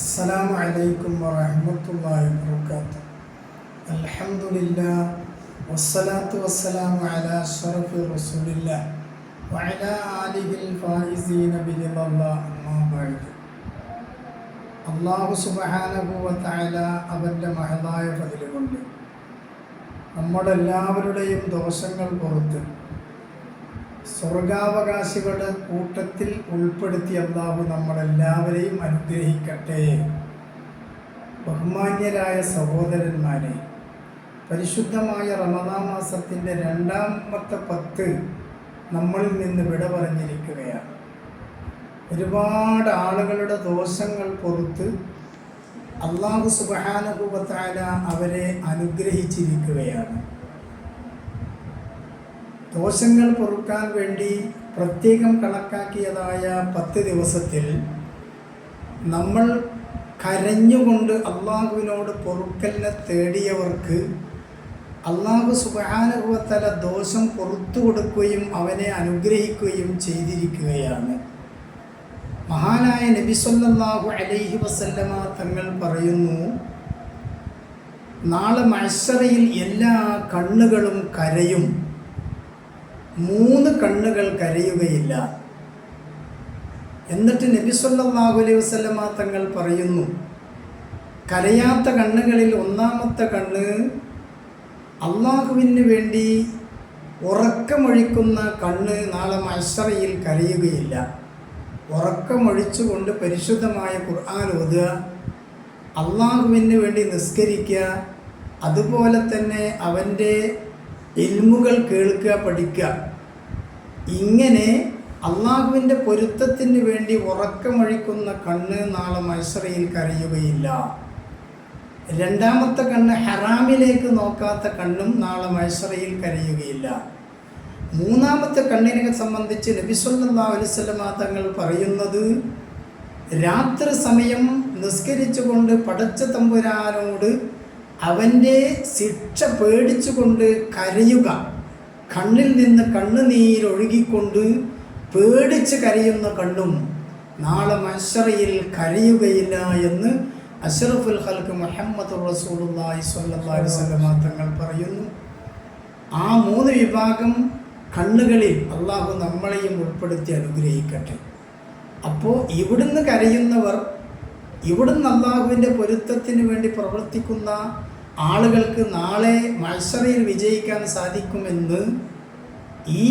السلام عليكم ورحمة الله وبركاته. الحمد لله والصلاة والسلام على أشرف رسول الله وعلى آله الفائزين برضا الله. أما بعد. അല്ലാഹു സുബ്ഹാനഹു വ തആല അവൻ്റെ മഹത്തായ ഫദ്ൽ കൊണ്ട് നമ്മുടെ എല്ലാവരുടെയും ദോഷങ്ങൾ പുറത്ത് സ്വർഗാവകാശികളുടെ കൂട്ടത്തിൽ ഉൾപ്പെടുത്തി അല്ലാഹു നമ്മളെല്ലാവരെയും അനുഗ്രഹിക്കട്ടെ. ബഹുമാന്യരായ സഹോദരന്മാരെ, പരിശുദ്ധമായ റമദാൻ മാസത്തിൻ്റെ രണ്ടാമത്തെ 10 നമ്മളിൽ നിന്ന് വിട പറഞ്ഞിരിക്കുകയാണ്. ഒരുപാട് ആളുകളുടെ ദോഷങ്ങൾ പുറത്ത് അല്ലാഹു സുബ്ഹാനഹു വ തആല അവരെ അനുഗ്രഹിച്ചിരിക്കുകയാണ്. ദോഷങ്ങൾ പൊറുക്കാൻ വേണ്ടി പ്രത്യേകം കണക്കാക്കിയതായ 10 ദിവസത്തിൽ നമ്മൾ കരഞ്ഞുകൊണ്ട് അള്ളാഹുവിനോട് പൊറുക്കലിനെ തേടിയവർക്ക് അല്ലാഹു സുബ്ഹാനഹു വ തആല ദോഷം പുറത്തു കൊടുക്കുകയും അവനെ അനുഗ്രഹിക്കുകയും ചെയ്തിരിക്കുകയാണ്. മഹാനായ നബി സല്ലല്ലാഹു അലൈഹി വസല്ലമ തങ്ങൾ പറയുന്നു, നാളെ മഹ്ശറയിൽ എല്ലാ കണ്ണുകളും കരയും, 3 കണ്ണുകൾ കരയുകയില്ല. എന്നിട്ട് നബി സല്ലല്ലാഹു അലൈഹി വസല്ലമ തങ്ങൾ പറയുന്നു, കരയാത്ത കണ്ണുകളിൽ ഒന്നാമത്തെ കണ്ണ് അള്ളാഹുവിന് വേണ്ടി ഉറക്കമൊഴിക്കുന്ന കണ്ണ് നാളെ മഹ്ശറയിൽ കരയുകയില്ല. ഉറക്കമൊഴിച്ചുകൊണ്ട് പരിശുദ്ധമായ ഖുർആൻ ഓതുക, അള്ളാഹുവിന് വേണ്ടി നിസ്കരിക്കുക, അതുപോലെ തന്നെ അവൻ്റെ ഇൽമുകൾ കേൾക്കുക, പഠിക്കുക. ഇങ്ങനെ അള്ളാഹുവിൻ്റെ പൊരുത്തത്തിന് വേണ്ടി ഉറക്കമൊഴിക്കുന്ന കണ്ണ് നാളെ മഹ്ശറയിൽ കരയുകയില്ല. രണ്ടാമത്തെ കണ്ണ് ഹറാമിലേക്ക് നോക്കാത്ത കണ്ണും നാളെ മഹ്ശറയിൽ കരയുകയില്ല. മൂന്നാമത്തെ കണ്ണിനെ സംബന്ധിച്ച് നബി സല്ലല്ലാഹു അലൈഹി വസല്ലമ തങ്ങൾ പറയുന്നത്, രാത്രി സമയം നിസ്കരിച്ചുകൊണ്ട് പടച്ച തമ്പുരാനോട് അവൻ്റെ ശിക്ഷ പേടിച്ചുകൊണ്ട് കരയുക, കണ്ണിൽ നിന്ന് കണ്ണുനീരൊഴുകിക്കൊണ്ട് പേടിച്ച് കരയുന്ന കണ്ണും നാളെ മഹ്ശറയിൽ കരയുകയില്ല എന്ന് അഷ്റഫുൽ ഖൽഖ് മുഹമ്മദുർ റസൂലുള്ളാഹി സ്വല്ലല്ലാഹു അലൈഹി വസല്ലമ തങ്ങൾ പറയുന്നു. ആ 3 വിഭാഗം കണ്ണുകളിൽ അള്ളാഹു നമ്മളെയും ഉൾപ്പെടുത്തി അനുഗ്രഹിക്കട്ടെ. അപ്പോൾ ഇവിടുന്ന് കരയുന്നവർ, ഇവിടുന്ന് അള്ളാഹുവിൻ്റെ പൊരുത്തത്തിന് വേണ്ടി പ്രവർത്തിക്കുന്ന ആളുകൾക്ക് നാളെ മഹ്ശറയിൽ വിജയിക്കാൻ സാധിക്കുമെന്ന് ഈ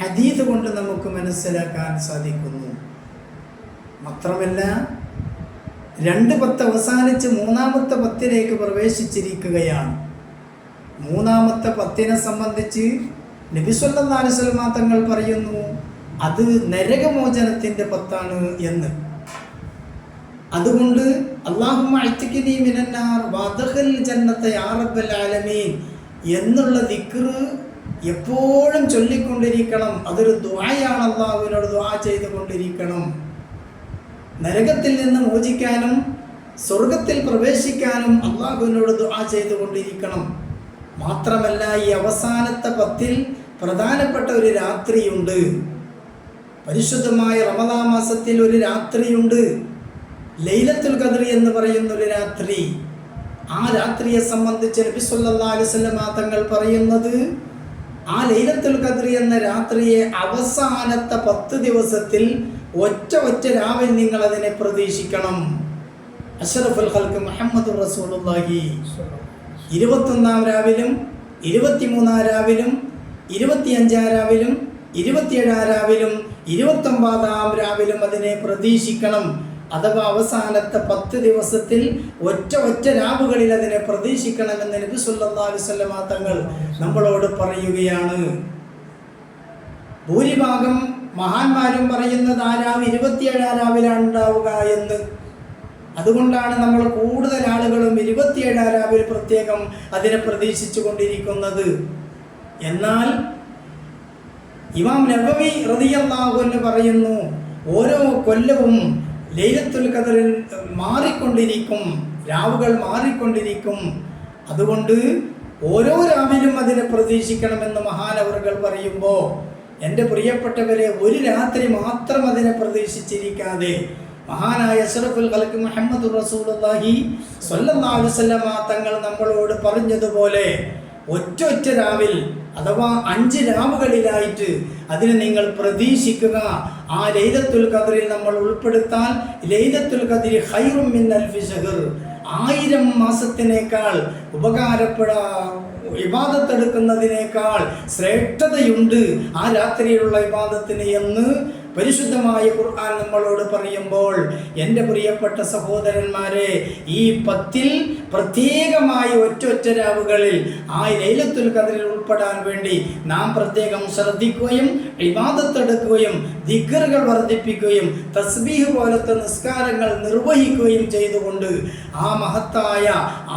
ഹദീസ് കൊണ്ട് നമുക്ക് മനസ്സിലാക്കാൻ സാധിക്കുന്നു. മാത്രമല്ല, 2 10 അവസാനിച്ച് 3-ാമത്തെ 10ലേക്ക് പ്രവേശിച്ചിരിക്കുകയാണ്. 3-ാമത്തെ 10നെ സംബന്ധിച്ച് നബി സല്ലല്ലാഹു അലൈഹി വസല്ലമ തങ്ങൾ പറയുന്നു, അത് നരകമോചനത്തിൻ്റെ 10 എന്ന്. അതുകൊണ്ട് അല്ലാഹുമ്മ അഅ്തിഖ്നി മിനന്നാർ വഅദ്ഖിൽ ജന്നത യാ റബ്ബൽ ആലമീൻ എന്നുള്ള ദിക്ർ എപ്പോഴും ചൊല്ലിക്കൊണ്ടിരിക്കണം. അതൊരു ദുആയാണ്, അല്ലാഹുവിനോട് ദുആ ചെയ്തുകൊണ്ടിരിക്കണം. നരകത്തിൽ നിന്ന് മോചിക്കാനും സ്വർഗത്തിൽ പ്രവേശിക്കാനും അല്ലാഹുവിനോട് ദുആ ചെയ്തുകൊണ്ടിരിക്കണം. മാത്രമല്ല, ഈ അവസാനത്തെ 10ൽ പ്രധാനപ്പെട്ട ഒരു രാത്രിയുണ്ട്. പരിശുദ്ധമായ റമദാൻ മാസത്തിൽ ഒരു രാത്രിയുണ്ട്, ലൈലത്തുൽ ഖദ്ർ എന്ന് പറയുന്ന ഒരു രാത്രി. ആ രാത്രിയെ സംബന്ധിച്ച് നബി സല്ലല്ലാഹു അലൈഹി വസല്ലമ തങ്ങൾ പറയുന്നത്, ആ ലൈലത്തുൽ ഖദ്ർ എന്ന രാത്രിയെ അവസാനത്തെ 10 ദിവസത്തിൽ ഒറ്റ രാവിൽ നിങ്ങൾ അതിനെ പ്രതീക്ഷിക്കണം. അഷ്റഫുൽ ഖൽഖ് മുഹമ്മദുർ റസൂലുള്ളാഹി 21-ാം രാവിലും 23-ാം രാവിലും 25-ാം രാവിലും 27-ാം രാവിലും 29-ാം രാവിലും അതിനെ പ്രതീക്ഷിക്കണം. അഥവാ അവസാനത്തെ 10 ദിവസത്തിൽ ഒറ്റ രാവുകളിൽ അതിനെ പ്രതീക്ഷിക്കണമെന്ന് നബി സല്ലല്ലാഹു അലൈഹി വസല്ലമ തങ്ങൾ നമ്മളോട് പറയുകയാണ്. ഭൂരിഭാഗം മഹാന്മാരും പറയുന്നത് ആ രാവ് 27-ാം രാവിലാണ് ഉണ്ടാവുക എന്ന്. അതുകൊണ്ടാണ് നമ്മൾ കൂടുതൽ ആളുകളും 27-ാം രാവിൽ പ്രത്യേകം അതിനെ പ്രതീക്ഷിച്ചു കൊണ്ടിരിക്കുന്നത്. എന്നാൽ ഇമാം നബവി റളിയല്ലാഹു അൻഹു പറയുന്നു, ഓരോ കൊല്ലവും ലൈലത്തുൽ ഖദ്റിൽ മാറിക്കൊണ്ടിരിക്കും, രാവുകൾ മാറിക്കൊണ്ടിരിക്കും. അതുകൊണ്ട് ഓരോ രാവിലും അതിനെ പ്രതീക്ഷിക്കണമെന്ന് മഹാനവറുകൾ പറയുമ്പോൾ, എൻ്റെ പ്രിയപ്പെട്ടവരെ, ഒരു രാത്രി മാത്രം അതിനെ പ്രതീക്ഷിച്ചിരിക്കാതെ മഹാനായ അഷ്റഫുൽ ഖൽഖ് മുഹമ്മദുർ റസൂലുള്ളാഹി സ്വല്ലല്ലാഹു അലൈഹി വസല്ലമ തങ്ങൾ നമ്മളോട് പറഞ്ഞതുപോലെ ഒറ്റ രാവിൽ അഥവാ 5 രാവുകളിലായിട്ട് അതിനെ നിങ്ങൾ പ്രതീക്ഷിക്കുക. ആ ലൈലത്തുൽ ഖദ്റിൽ നമ്മൾ ഉൾപ്പെടുത്താൻ ലൈലത്തുൽ ഖദ്രി ഖൈറും മിൻ അൽഫി ശഹർ, 1000 മാസത്തിനേക്കാൾ ഇബാദത്തെടുക്കുന്നതിനേക്കാൾ ശ്രേഷ്ഠതയുണ്ട് ആ രാത്രിയിലുള്ള ഇബാദത്തിന് എന്ന് പരിശുദ്ധമായ ഖുർആൻ നമ്മളോട് പറയുമ്പോൾ, എൻ്റെ പ്രിയപ്പെട്ട സഹോദരന്മാരെ, ഈ 10 പ്രത്യേകമായ ഒറ്റ രാവുകളിൽ ആ ലൈലത്തുൽ ഖദ്റിൽ ഉൾപ്പെടാൻ വേണ്ടി നാം പ്രത്യേകം ശ്രദ്ധിക്കുകയും ഇബാദത്തെടുക്കുകയും ദിക്റുകൾ വർദ്ധിപ്പിക്കുകയും തസ്ബീഹ് പോലത്തെ നിസ്കാരങ്ങൾ നിർവഹിക്കുകയും ചെയ്തുകൊണ്ട് ആ മഹത്തായ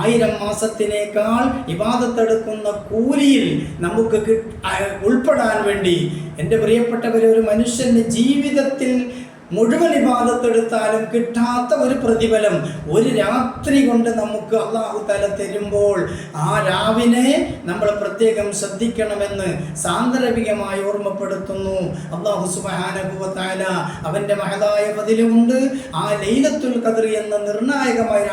1000 മാസത്തിനേക്കാൾ ഇബാദത്തെടുക്കുന്ന കൂലിയിൽ നമുക്ക് ഉൾപ്പെടാൻ വേണ്ടി, എൻ്റെ പ്രിയപ്പെട്ടവരെ, ഒരു മനുഷ്യൻ്റെ ജീവിതത്തിൽ മുഴുവൻ ഇബാദത്തെടുത്താലും കിട്ടാത്ത ഒരു പ്രതിഫലം ഒരു രാത്രി കൊണ്ട് നമുക്ക് അല്ലാഹു തആല തരുമ്പോൾ ആ രാവിനെ നമ്മൾ പ്രത്യേകം ശ്രദ്ധിക്കണമെന്ന് സാന്ദർഭികമായി ഓർമ്മപ്പെടുത്തുന്നു. അല്ലാഹു സുബ്ഹാനഹു വ തആല അവൻ്റെ മഹതായ ഫളിലുണ്ട് ആ ലൈലത്തുൽ ഖദ്ർ എന്ന നിർണായകമായ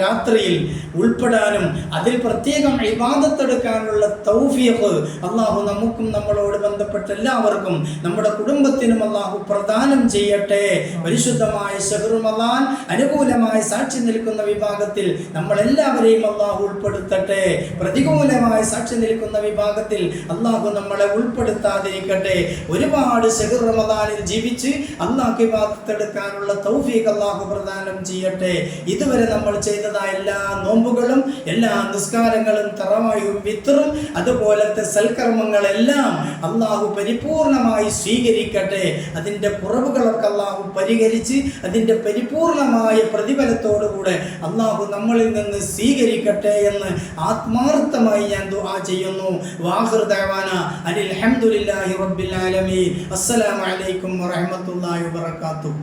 രാത്രിയിൽ ഉൾപ്പെടാനും അതിൽ പ്രത്യേകം ഇബാദത്തെടുക്കാനുള്ള തൗഫീഖ് അല്ലാഹു നമുക്കും നമ്മളോട് ബന്ധപ്പെട്ട എല്ലാവർക്കും നമ്മുടെ കുടുംബത്തിനും അല്ലാഹു പ്രദാനം ചെയ്യട്ടെ. പരിശുദ്ധമായ ശഹ്റു റമളാൻ അനുകൂലമായി സാക്ഷി നിൽക്കുന്ന വിഭാഗത്തിൽ നമ്മളെല്ലാവരെയും അല്ലാഹു ഉൾപ്പെടുത്തട്ടെ. പ്രതികൂലമായി സാക്ഷി നിൽക്കുന്ന വിഭാഗത്തിൽ അല്ലാഹു നമ്മളെ ഉൾപ്പെടുത്താതിരിക്കട്ടെ. ഒരുപാട് ശഹ്റു റമളാനിൽ ജീവിച്ച് അല്ലാഹു ഇബാദത്തെടുക്കാനുള്ള തൗഫീഖ് അല്ലാഹു പ്രദാനം ചെയ്യട്ടെ. ഇതുവരെ നമ്മൾ ചെയ്തതായ എല്ലാ നോമ്പുകളും എല്ലാ നിസ്കാരങ്ങളും തറാവീഹും വിത്റും അതുപോലത്തെ സൽക്കർമ്മങ്ങളെല്ലാം അല്ലാഹു പരിപൂർണമായി സ്വീകരിക്കട്ടെ. അതിൻ്റെ കുറവുകളൊക്കെ അല്ലാഹു പരിഹരിച്ച് അതിൻ്റെ പരിപൂർണമായ പ്രതിഫലത്തോടുകൂടെ അല്ലാഹു നമ്മളിൽ നിന്ന് സ്വീകരിക്കട്ടെ എന്ന് ആത്മാർത്ഥമായി ഞാൻ ദുആ ചെയ്യുന്നു. വാഖിറു ദഅവാന അനിൽ ഹംദുലില്ലാഹി റബ്ബിൽ ആലമീൻ. അസ്സലാമു അലൈക്കും വറഹ്മത്തുള്ളാഹി വബറകാതുഹു.